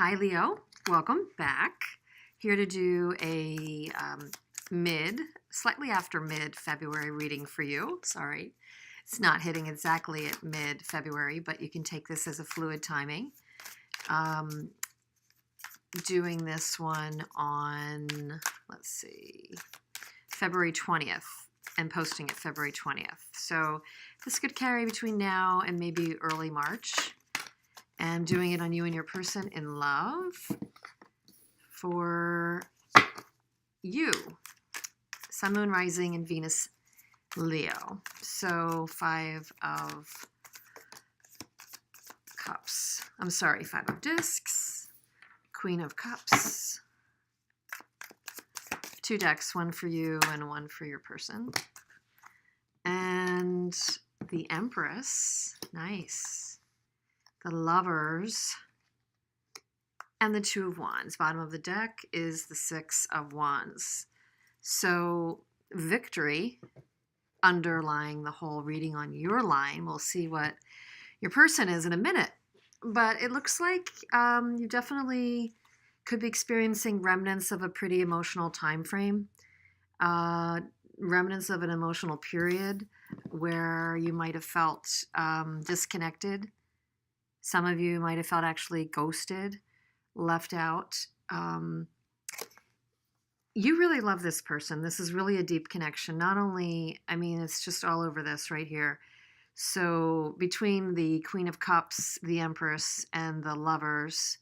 Hi, Leo. Welcome back. Here to do a slightly after mid-February reading for you. Sorry, it's not hitting exactly at mid-February, but you can take this as a fluid timing. Doing this one on, let's see, February 20th and posting it February 20th. So this could carry between now and maybe early March. And doing it on you and your person in love for you. Sun, Moon, Rising, and Venus, Leo. So 5 of Cups. I'm sorry, 5 of Discs. Queen of Cups. 2 decks, one for you and one for your person. And the Empress. Nice. The Lovers, and the 2 of Wands. Bottom of the deck is the 6 of Wands. So victory underlying the whole reading on your line. We'll see what your person is in a minute. But it looks like you definitely could be experiencing remnants of a pretty emotional time frame. Remnants of an emotional period where you might have felt disconnected. Some of you might have felt actually ghosted, left out. You really love this person. This is really a deep connection. Not only, I mean, it's just all over this right here. So between the Queen of Cups, the Empress, and the Lovers,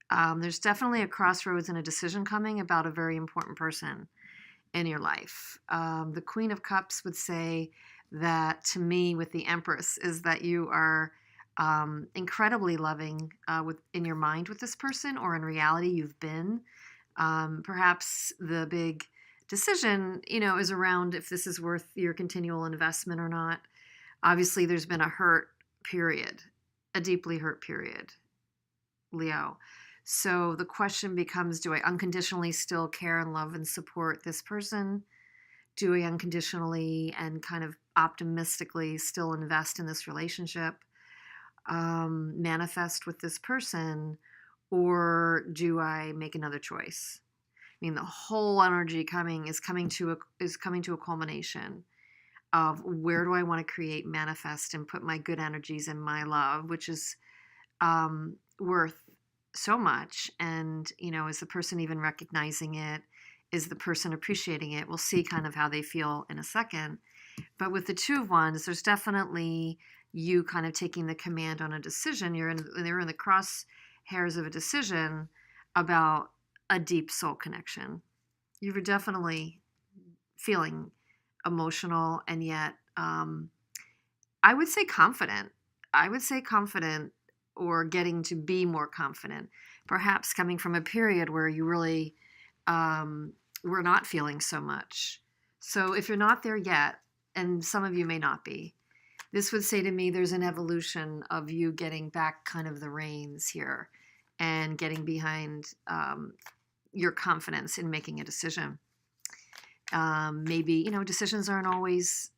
there's definitely a crossroads and a decision coming about a very important person in your life. The Queen of Cups would say that to me with the Empress is that you are incredibly loving in your mind with this person, or in reality you've been. Perhaps the big decision, is around if this is worth your continual investment or not. Obviously, there's been a hurt period, a deeply hurt period, Leo. So the question becomes, do I unconditionally still care and love and support this person? Do I unconditionally and kind of optimistically still invest in this relationship? Manifest with this person, or do I make another choice? I mean, the whole energy is coming to a culmination of where do I want to create, manifest, and put my good energies in my love, which is worth so much. And is the person even recognizing it? Is the person appreciating it? We'll see kind of how they feel in a second. But with the 2 of Wands, there's definitely you kind of taking the command on a decision. They're in the crosshairs of a decision about a deep soul connection. You were definitely feeling emotional, and yet I would say confident. Or getting to be more confident, perhaps coming from a period where you really were not feeling so much. So if you're not there yet, and some of you may not be, this would say to me there's an evolution of you getting back kind of the reins here and getting behind your confidence in making a decision. Maybe, decisions aren't always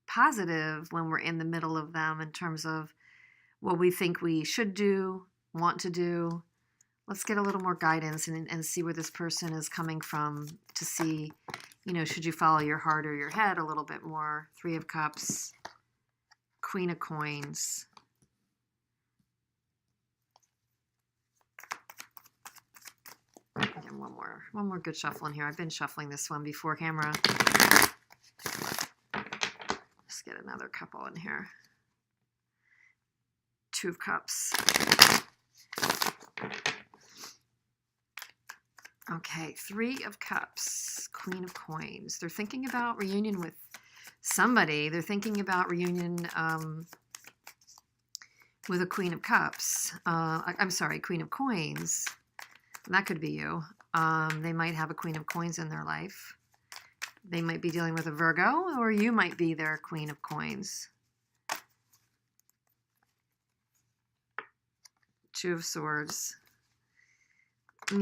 positive when we're in the middle of them in terms of what we think we should do, want to do. Let's get a little more guidance and see where this person is coming from to see, should you follow your heart or your head a little bit more. 3 of Cups. Queen of Coins. And one more good shuffle in here. I've been shuffling this one before camera. Let's get another couple in here. 2 of Cups. Okay, 3 of Cups. Queen of Coins. They're thinking about reunion with somebody. They're thinking about reunion with a Queen of Cups. I'm sorry, Queen of Coins. That could be you. They might have a Queen of Coins in their life. They might be dealing with a Virgo, or you might be their Queen of Coins. 2 of Swords.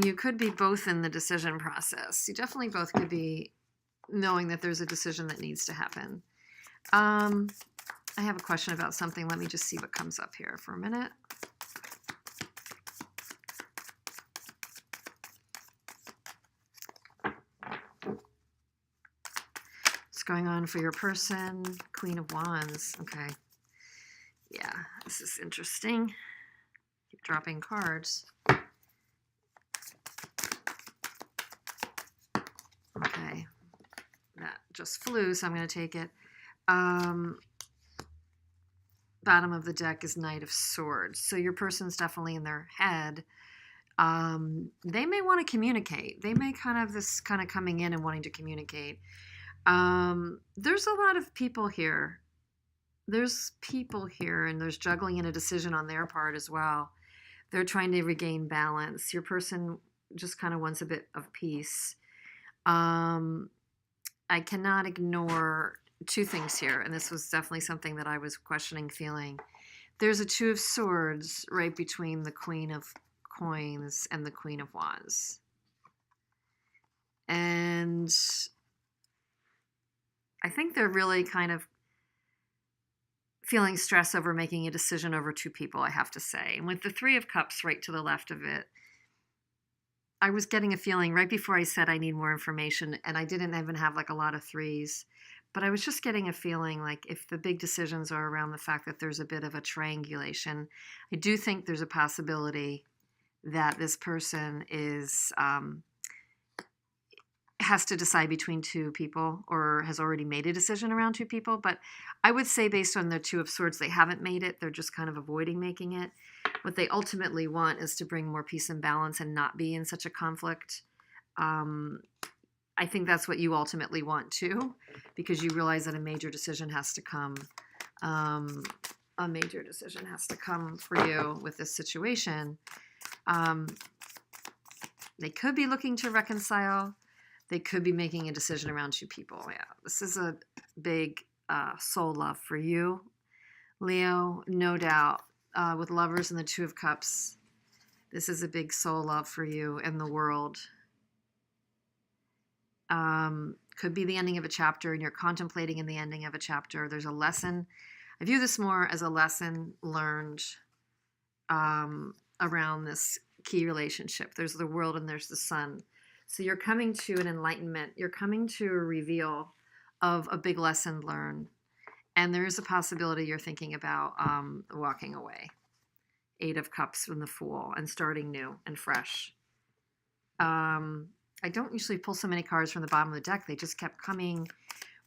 You could be both in the decision process. You definitely both could be knowing that there's a decision that needs to happen. I have a question about something. Let me just see what comes up here for a minute. going on for your person? Queen of Wands. Okay. Yeah, this is interesting. Keep dropping cards. Okay. That just flew, so I'm going to take it. Bottom of the deck is Knight of Swords. So your person's definitely in their head. They may want to communicate. They may this coming in and wanting to communicate. There's a lot of people here. There's people here, and there's juggling in a decision on their part as well. They're trying to regain balance. Your person just kind of wants a bit of peace. I cannot ignore two things here, and this was definitely something that I was questioning, feeling. There's a Two of Swords right between the Queen of Coins and the Queen of Wands. And I think they're really kind of feeling stress over making a decision over two people, I have to say. And with the Three of Cups right to the left of it, I was getting a feeling right before I said I need more information, and I didn't even have like a lot of threes, but I was just getting a feeling like if the big decisions are around the fact that there's a bit of a triangulation, I do think there's a possibility that this person is has to decide between two people or has already made a decision around two people. But I would say based on the Two of Swords, they haven't made it. They're just kind of avoiding making it. What they ultimately want is to bring more peace and balance and not be in such a conflict. I think that's what you ultimately want too, because you realize that a major decision has to come. A major decision has to come for you with this situation. They could be looking to reconcile. They could be making a decision around two people. Yeah, this is a big soul love for you, Leo, no doubt. With Lovers and the Two of Cups, this is a big soul love for you and the world. Could be the ending of a chapter, and you're contemplating in the ending of a chapter. There's a lesson. I view this more as a lesson learned around this key relationship. There's the world and there's the sun. So you're coming to an enlightenment. You're coming to a reveal of a big lesson learned. And there is a possibility you're thinking about walking away. Eight of Cups from the Fool and starting new and fresh. I don't usually pull so many cards from the bottom of the deck. They just kept coming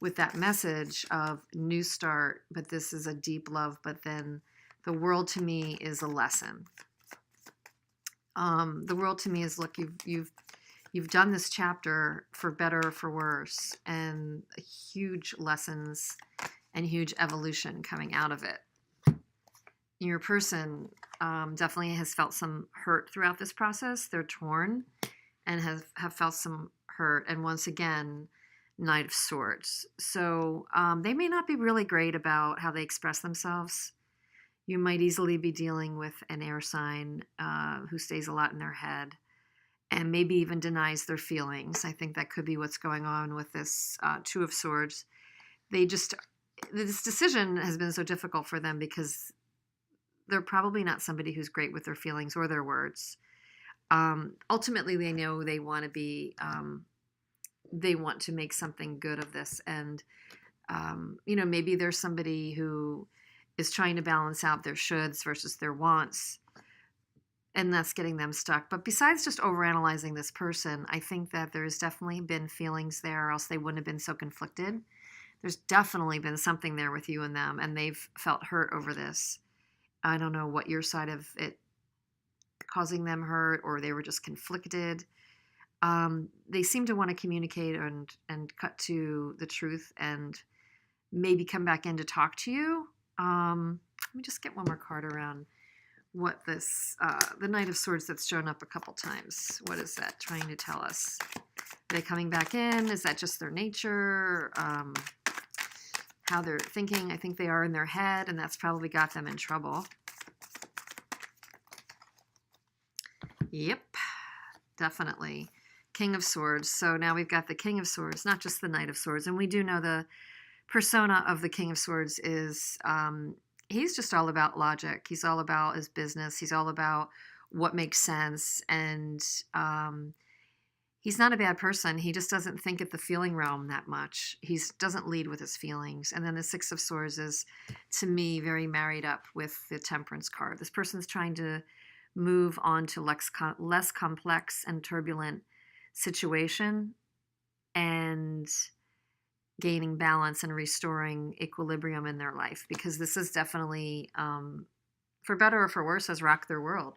with that message of new start, but this is a deep love. But then the world to me is a lesson. The world to me is, look, you've done this chapter for better or for worse, and huge lessons and huge evolution coming out of it. Your person definitely has felt some hurt throughout this process. They're torn and have felt some hurt. And once again, Knight of Swords. So they may not be really great about how they express themselves. You might easily be dealing with an air sign who stays a lot in their head and maybe even denies their feelings. I think that could be what's going on with this Two of Swords. This decision has been so difficult for them because they're probably not somebody who's great with their feelings or their words. Ultimately, they know they want to be, they want to make something good of this. And, maybe there's somebody who is trying to balance out their shoulds versus their wants, and that's getting them stuck. But besides just overanalyzing this person, I think that there's definitely been feelings there, or else they wouldn't have been so conflicted. There's definitely been something there with you and them, and they've felt hurt over this. I don't know what your side of it causing them hurt, or they were just conflicted. They seem to want to communicate and cut to the truth and maybe come back in to talk to you. Let me just get one more card around what this, the Knight of Swords that's shown up a couple times. What is that trying to tell us? Are they coming back in? Is that just their nature? How they're thinking? I think they are in their head, and that's probably got them in trouble. Yep, definitely. King of Swords. So now we've got the King of Swords, not just the Knight of Swords. And we do know the persona of the King of Swords is, he's just all about logic. He's all about his business. He's all about what makes sense. And He's not a bad person. He just doesn't think at the feeling realm that much. He doesn't lead with his feelings. And then the Six of Swords is, to me, very married up with the Temperance card. This person's trying to move on to less complex and turbulent situation and gaining balance and restoring equilibrium in their life, because this is definitely, for better or for worse, has rocked their world.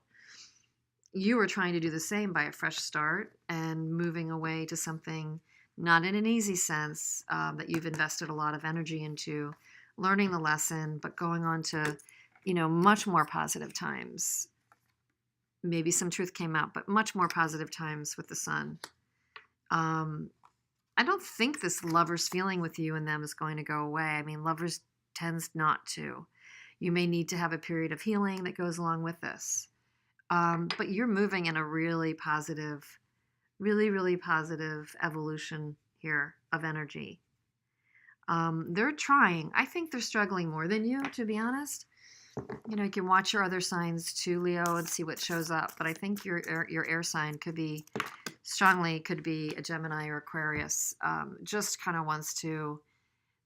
You were trying to do the same by a fresh start and moving away to something not in an easy sense, that you've invested a lot of energy into learning the lesson, but going on to, much more positive times. Maybe some truth came out, but much more positive times with the Sun. I don't think this lover's feeling with you and them is going to go away. I mean, lovers tends not to. You may need to have a period of healing that goes along with this. But you're moving in a really positive, really, really positive evolution here of energy. They're trying. I think they're struggling more than you, to be honest. You can watch your other signs too, Leo, and see what shows up. But I think your air sign could be a Gemini or Aquarius. Just kind of wants to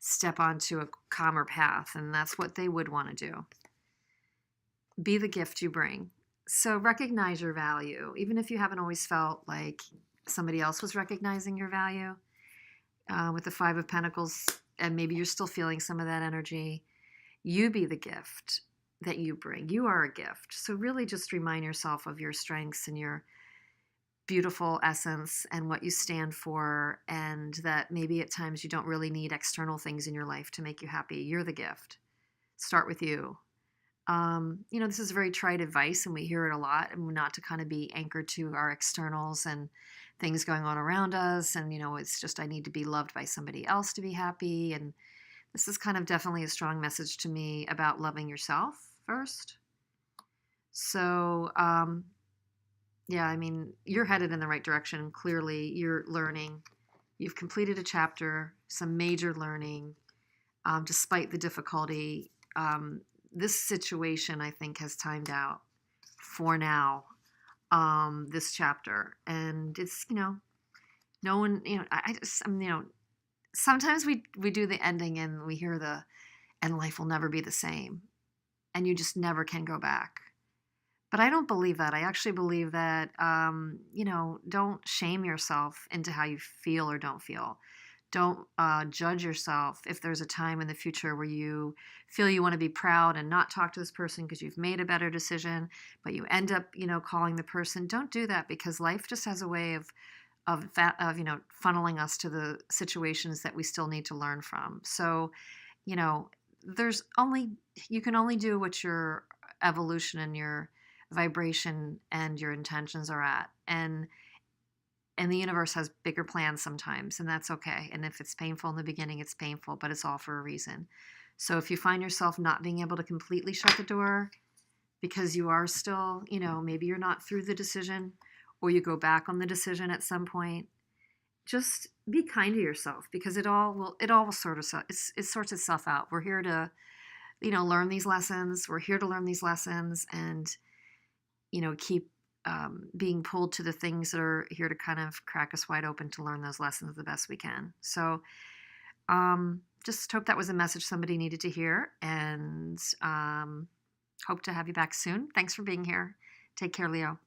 step onto a calmer path, and that's what they would want to do. Be the gift you bring. So recognize your value, even if you haven't always felt like somebody else was recognizing your value. With the Five of Pentacles, and maybe you're still feeling some of that energy, you be the gift that you bring. You are a gift. So really just remind yourself of your strengths and your beautiful essence and what you stand for, and that maybe at times you don't really need external things in your life to make you happy. You're the gift. Start with you. This is very trite advice, and we hear it a lot, and not to kind of be anchored to our externals and things going on around us. And, it's just, I need to be loved by somebody else to be happy. And this is kind of definitely a strong message to me about loving yourself first. So, yeah, I mean, you're headed in the right direction. Clearly, you're learning. You've completed a chapter, some major learning, despite the difficulty. This situation, I think, has timed out for now, this chapter. And it's, no one, sometimes we do the ending and we hear and life will never be the same. And you just never can go back. But I don't believe that. I actually believe that, don't shame yourself into how you feel or don't feel. Don't judge yourself if there's a time in the future where you feel you want to be proud and not talk to this person because you've made a better decision, but you end up, calling the person. Don't do that, because life just has a way of funneling us to the situations that we still need to learn from. So, you can only do what your evolution and your vibration and your intentions are at. And the universe has bigger plans sometimes, and that's okay. And if it's painful in the beginning, it's painful, but it's all for a reason. So if you find yourself not being able to completely shut the door because you are still, maybe you're not through the decision, or you go back on the decision at some point, just be kind to yourself, because it all will it sorts itself out. We're here to, learn these lessons. We're here to learn these lessons and, keep being pulled to the things that are here to kind of crack us wide open to learn those lessons the best we can. So just hope that was a message somebody needed to hear, and hope to have you back soon. Thanks for being here. Take care, Leo.